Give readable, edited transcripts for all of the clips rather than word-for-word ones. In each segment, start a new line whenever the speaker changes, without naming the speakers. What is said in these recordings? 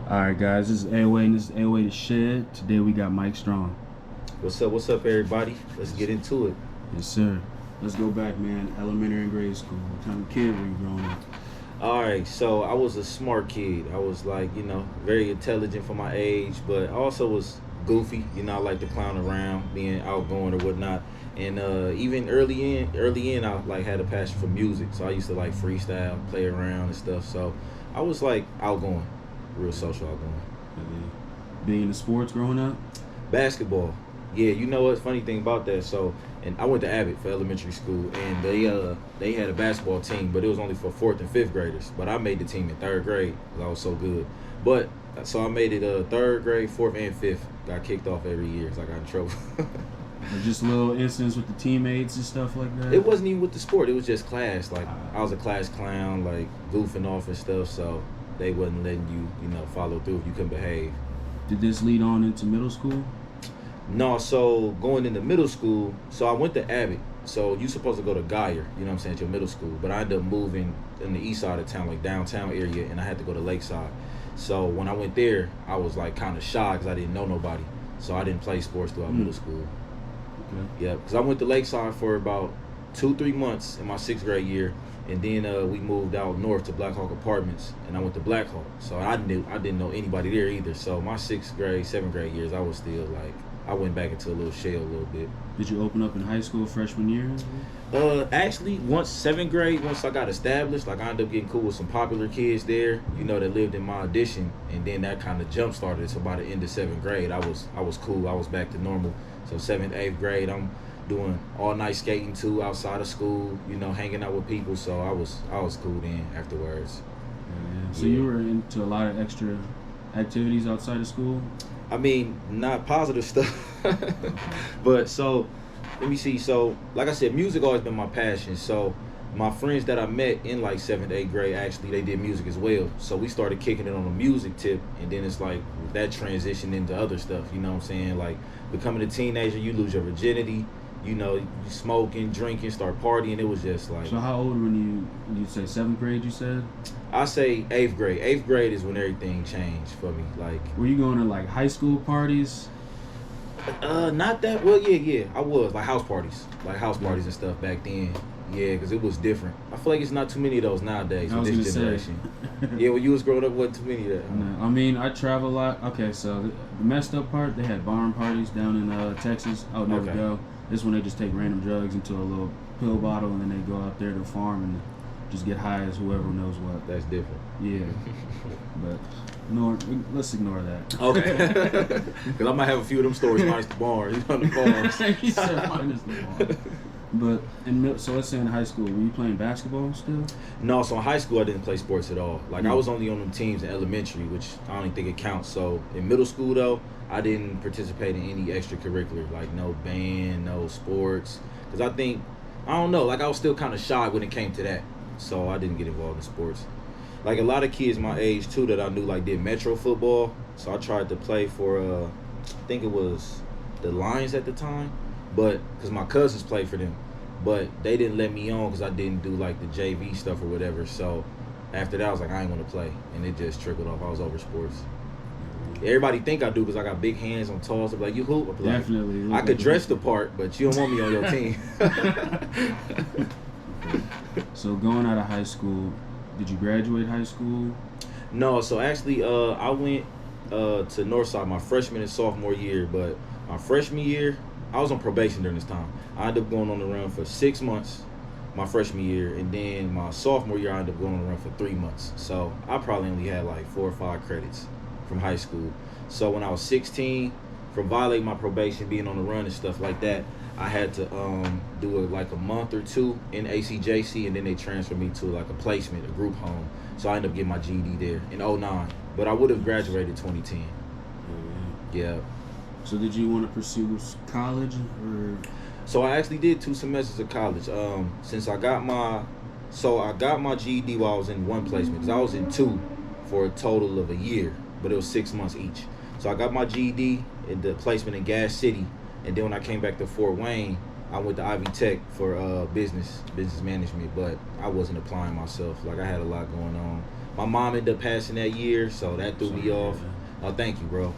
Alright guys, this is A-Way and this is A-Way the Shed. Today we got Mike Strong.
What's up, everybody? Let's get into it.
Yes sir. Let's go back, man. Elementary and grade school. What kind of kid were you growing up?
Alright, so I was a smart kid. I was very intelligent for my age, but I also was goofy. I like to clown around, being outgoing or whatnot. And even early in, I had a passion for music. So I used to freestyle, play around and stuff. So I was outgoing, real social outgoing.
Being in the sports growing up?
Basketball. Yeah, you know what? Funny thing about that. So, and I went to Abbott for elementary school, and they had a basketball team, but it was only for 4th and 5th graders. But I made the team in 3rd grade because I was so good. But so I made it 3rd grade, 4th, and 5th. Got kicked off every year because I got in trouble.
Or just little incidents with the teammates and stuff like that?
It wasn't even with the sport. It was just class. I was a class clown, goofing off and stuff. So they wasn't letting you, follow through if you couldn't behave.
Did this lead on into middle school?
No, so going into middle school, so I went to Abbott. So you supposed to go to Geyer, you know what I'm saying, at your middle school. But I ended up moving in the east side of town, downtown area, and I had to go to Lakeside. So when I went there, I was kind of shy because I didn't know nobody. So I didn't play sports throughout middle school.
Okay.
Yeah, because I went to Lakeside for about 2-3 months in my 6th grade year. And then we moved out north to Black Hawk Apartments, and I went to Black Hawk. So I didn't know anybody there either. So my 6th grade, 7th grade years, I was still I went back into a little shell a little bit.
Did you open up in high school freshman year?
Actually, once 7th grade, once I got established, I ended up getting cool with some popular kids there, that lived in my addition, and then that kind of jump started. So by the end of 7th grade, I was cool. I was back to normal. So 7th, 8th grade, I'm doing all night skating too outside of school, hanging out with people. So I was cool then afterwards.
Yeah. So you were into a lot of extra activities outside of school?
I mean, not positive stuff, but so let me see. So like I said, music always been my passion. So my friends that I met in 7th, 8th grade, actually they did music as well. So we started kicking it on a music tip, and then it's that transitioned into other stuff. You know what I'm saying? Becoming a teenager, you lose your virginity. You smoking, drinking, start partying. It was just
So how old when you say 7th grade? You said.
I say 8th grade. 8th grade is when everything changed for me.
Were you going to high school parties?
Not that. Well, yeah. I was house parties, parties and stuff back then. Yeah, because it was different. I feel like it's not too many of those nowadays with this generation. Yeah, when you was growing up, wasn't too many of that.
No, I mean, I travel a lot. Okay, so the messed up part, they had barn parties down in Texas. I would never go. This one they just take random drugs into a little pill bottle, and then they go out there to the farm and just get high as whoever knows what.
That's different.
Yeah, but let's ignore that.
Okay. Because I might have a few of them stories minus the barn. He's on the farm.
He said minus the barn. But so let's say in high school, were you playing basketball still?
No, so in high school I didn't play sports at all. I was only on them teams in elementary, which I don't even think it counts. So in middle school though, I didn't participate in any extracurricular, no band, no sports. Because I don't know, I was still kind of shy when it came to that. So I didn't get involved in sports. A lot of kids my age too that I knew did metro football. So I tried to play for I think it was the Lions at the time. But because my cousins played for them, but they didn't let me on because I didn't do the JV stuff or whatever. So after that, I was I ain't want to play, and it just trickled off. I was over sports. Everybody think I do because I got big hands. I'm tall. So they're you hoop?
Definitely.
I could dress the part, but you don't want me on your team.
So going out of high school, did you graduate high school?
No. So actually, I went to Northside my freshman and sophomore year, but my freshman year, I was on probation during this time. I ended up going on the run for 6 months my freshman year, and then my sophomore year I ended up going on the run for 3 months. So I probably only had 4 or 5 credits from high school. So when I was 16, from violating my probation, being on the run and stuff like that, I had to do a month or 2 in ACJC, and then they transferred me to a placement, a group home. So I ended up getting my GED there in 2009. But I would have graduated 2010. Yeah.
So did you want to pursue college or?
So I actually did 2 semesters of college. Since I got my GED while I was in one placement, because I was in 2 for a total of a year, but it was 6 months each. So I got my GED in the placement in Gas City, and then when I came back to Fort Wayne, I went to Ivy Tech for business management, but I wasn't applying myself. Like I had a lot going on. My mom ended up passing that year, so that threw me off. Oh, thank you, bro.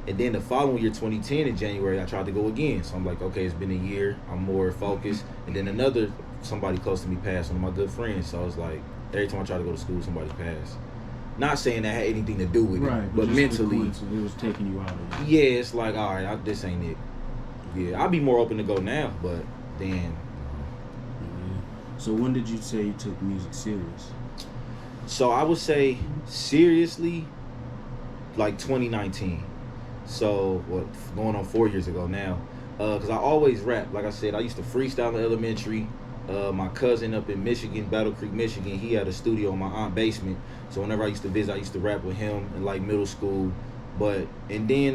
And then the following year, 2010, in January, I tried to go again. So I'm like, okay, it's been a year. I'm more focused. And then somebody close to me passed, one of my good friends. So I was like, every time I tried to go to school, somebody passed. Not saying that had anything to do with it, but mentally,
it was taking you out of it.
Yeah, it's like, all right, this ain't it. Yeah, I'd be more open to go now, but then.
Yeah. So when did you say you took music serious?
So I would say seriously, like 2019. So going on 4 years ago now, because I always rap. Like I said, I used to freestyle in elementary. My cousin up in Michigan, Battle Creek, Michigan, he had a studio in my aunt's basement. So whenever I used to visit, I used to rap with him in like middle school. And then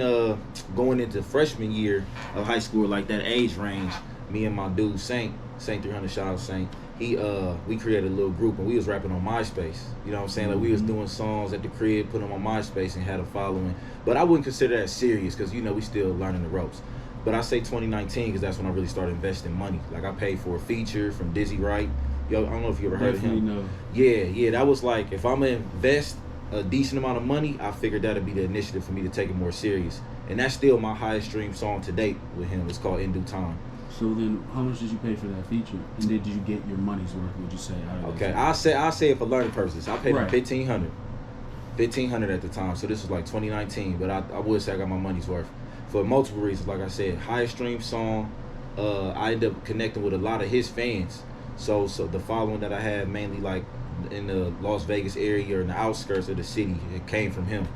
going into freshman year of high school, like that age range, me and my dude Saint 300, shout out Saint, we created a little group and we was rapping on MySpace. You know what I'm saying? Like we was doing songs at the crib, put them on MySpace and had a following. But I wouldn't consider that serious because, we still learning the ropes. But I say 2019 because that's when I really started investing money. Like I paid for a feature from Wright. Yo, I don't know if you ever heard of him.
No.
Yeah, that was like, if I'm gonna invest a decent amount of money, I figured that'd be the initiative for me to take it more serious. And that's still my highest streamed song to date with him. It's called In Due Time.
So then, how much did you pay for that feature? And did you get your money's worth? Would you say?
Okay, I say it for learning purposes. I paid him $1,500 at the time. So this was like 2019. But I would say I got my money's worth for multiple reasons. Like I said, highest streamed song. I ended up connecting with a lot of his fans. So the following that I had, mainly like in the Las Vegas area or in the outskirts of the city, it came from him.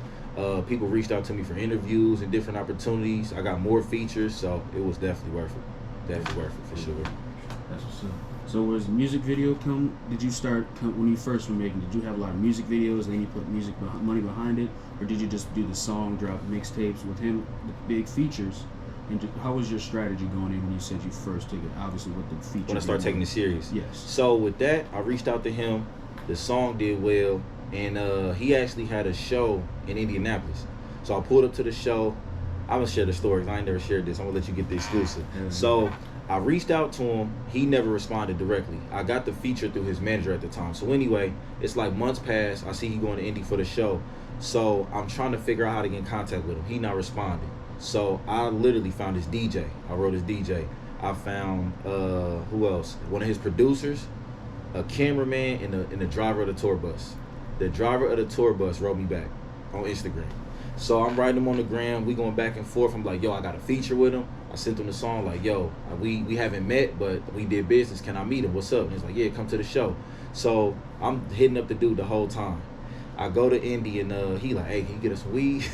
People reached out to me for interviews and different opportunities. I got more features, so it was definitely worth it. Definitely worth it for sure.
That's what's up. So was music video did you start when you first were making, did you have a lot of music videos and then you put money behind it? Or did you just do the song, drop mixtapes with him, the big features? And how was your strategy going in when you said you first took it, obviously with the feature?
When I started taking it serious?
Yes.
So with that, I reached out to him. The song did well. And he actually had a show in Indianapolis. So I pulled up to the show. I'm going to share the stories. I ain't never shared this. I'm going to let you get the exclusive. Mm-hmm. So I reached out to him. He never responded directly. I got the feature through his manager at the time. So anyway, it's like months passed. I see he going to Indy for the show. So I'm trying to figure out how to get in contact with him. He not responding. So I literally found his DJ. I wrote his DJ. I found, who else? One of his producers, a cameraman, and the driver of the tour bus. The driver of the tour bus wrote me back on Instagram. So I'm writing him on the gram. We going back and forth. I'm like, yo, I got a feature with him. I sent him the song like, yo, we haven't met, but we did business. Can I meet him? What's up? And he's like, yeah, come to the show. So I'm hitting up the dude the whole time. I go to Indy and he like, hey, can you get us some weed?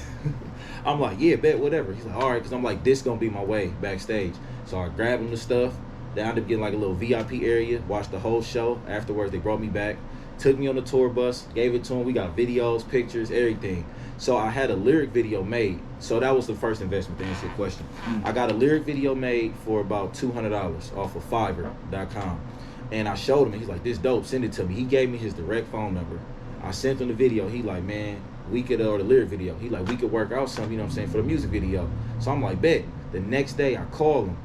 I'm like, yeah, bet, whatever. He's like, all right, because I'm like, this going to be my way backstage. So I grab him the stuff. They ended up getting like a little VIP area, watched the whole show. Afterwards, they brought me back, took me on the tour bus, gave it to him. We got videos, pictures, everything. So I had a lyric video made. So that was the first investment to answer your question. I got a lyric video made for about $200 off of Fiverr.com. And I showed him, and he's like, this dope, send it to me. He gave me his direct phone number. I sent him the video. He like, man, we could, or the lyric video. He like, we could work out something, you know what I'm saying, for the music video. So I'm like, bet. The next day I called him.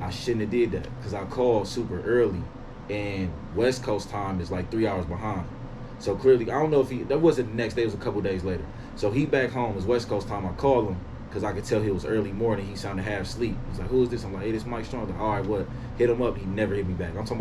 I shouldn't have did that because I called super early. And West Coast time is like 3 hours behind. So clearly, I don't know if that wasn't the next day, it was a couple days later. So he back home, it's West Coast time. I called him because I could tell he was early morning. He sounded half asleep. He's like, who is this? I'm like, hey, this Mike Strong. I'm like, all right, what? Hit him up. He never hit me back. I'm talking about